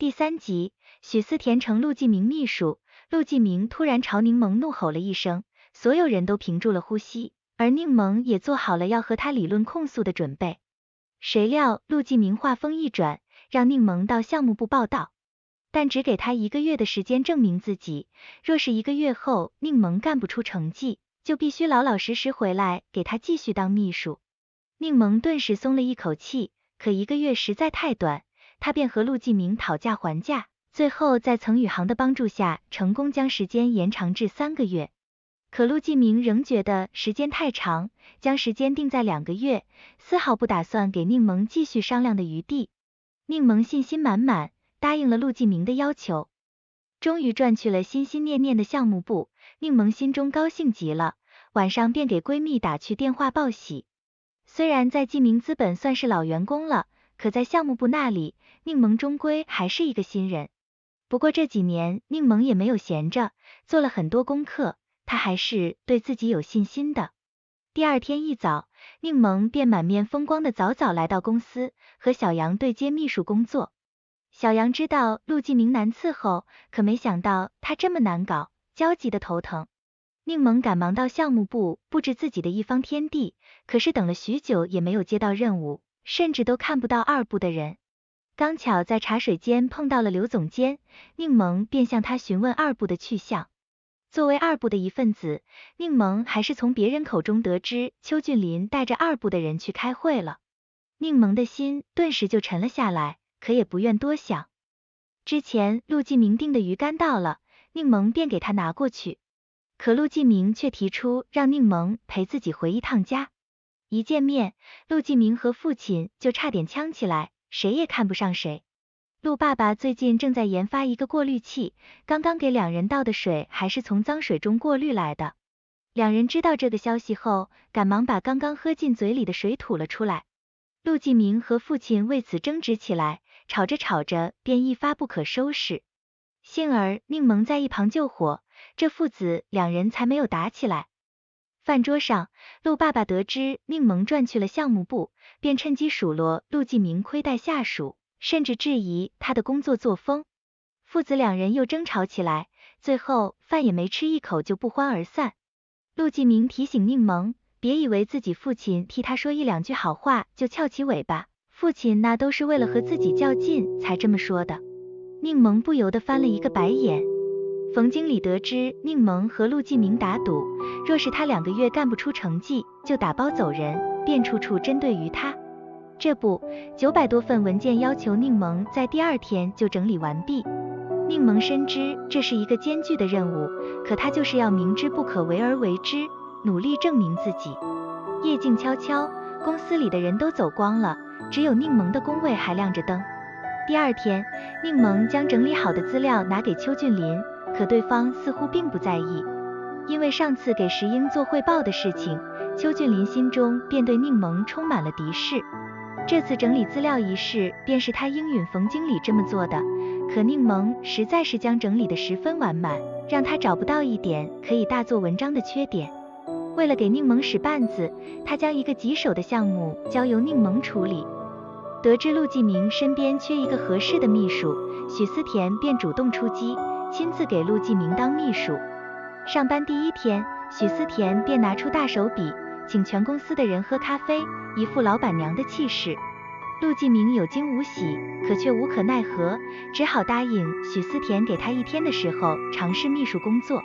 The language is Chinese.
第3集，许思田成陆继明秘书。陆继明突然朝柠檬怒吼了一声，所有人都屏住了呼吸，而柠檬也做好了要和他理论控诉的准备。谁料陆继明话锋一转，让柠檬到项目部报道，但只给他1个月的时间证明自己，若是1个月后柠檬干不出成绩，就必须老老实实回来给他继续当秘书。柠檬顿时松了一口气，可1个月实在太短，他便和陆继明讨价还价，最后在曾宇航的帮助下，成功将时间延长至3个月。可陆继明仍觉得时间太长，将时间定在2个月，丝毫不打算给柠檬继续商量的余地。柠檬信心满满，答应了陆继明的要求。终于赚去了心心念念的项目部，柠檬心中高兴极了，晚上便给闺蜜打去电话报喜。虽然在继明资本算是老员工了，可在项目部那里，柠檬终归还是一个新人。不过这几年柠檬也没有闲着，做了很多功课，她还是对自己有信心的。第2天一早，柠檬便满面风光的早早来到公司，和小杨对接秘书工作。小杨知道陆继明难伺候，可没想到他这么难搞，焦急的头疼。柠檬赶忙到项目部布置自己的一方天地，可是等了许久也没有接到任务，甚至都看不到2部的人。刚巧在茶水间碰到了刘总监，柠檬便向他询问2部的去向。作为2部的一份子，柠檬还是从别人口中得知邱俊林带着2部的人去开会了。柠檬的心顿时就沉了下来，可也不愿多想。之前陆继明订的鱼竿到了，柠檬便给他拿过去。可陆继明却提出让柠檬陪自己回一趟家。一见面，陆继明和父亲就差点呛起来，谁也看不上谁。陆爸爸最近正在研发一个过滤器，刚刚给2人倒的水还是从脏水中过滤来的。2人知道这个消息后，赶忙把刚刚喝进嘴里的水吐了出来。陆继明和父亲为此争执起来，吵着吵着便一发不可收拾。幸而柠檬在一旁救火，这父子2人才没有打起来。饭桌上，陆爸爸得知柠檬转去了项目部，便趁机数落陆继明亏待下属，甚至质疑他的工作作风。父子2人又争吵起来，最后饭也没吃一口就不欢而散。陆继明提醒柠檬，别以为自己父亲替他说1、2句好话就翘起尾巴，父亲那都是为了和自己较劲才这么说的。柠檬不由得翻了一个白眼。冯经理得知柠檬和陆继明打赌，若是他2个月干不出成绩，就打包走人，便处处针对于他。这不，900多份文件要求柠檬在第2天就整理完毕。柠檬深知这是一个艰巨的任务，可他就是要明知不可为而为之，努力证明自己。夜静悄悄，公司里的人都走光了，只有柠檬的工位还亮着灯。第2天，柠檬将整理好的资料拿给邱俊林，可对方似乎并不在意。因为上次给石英做汇报的事情，邱俊林心中便对柠檬充满了敌视。这次整理资料一事便是他应允冯经理这么做的，可柠檬实在是将整理得十分完满，让他找不到一点可以大做文章的缺点。为了给柠檬使绊子，他将一个棘手的项目交由柠檬处理。得知陆继明身边缺一个合适的秘书，许思田便主动出击，亲自给陆继明当秘书。上班第1天，许思田便拿出大手笔，请全公司的人喝咖啡，一副老板娘的气势。陆继明有惊无喜，可却无可奈何，只好答应许思田给他1天的时候尝试秘书工作。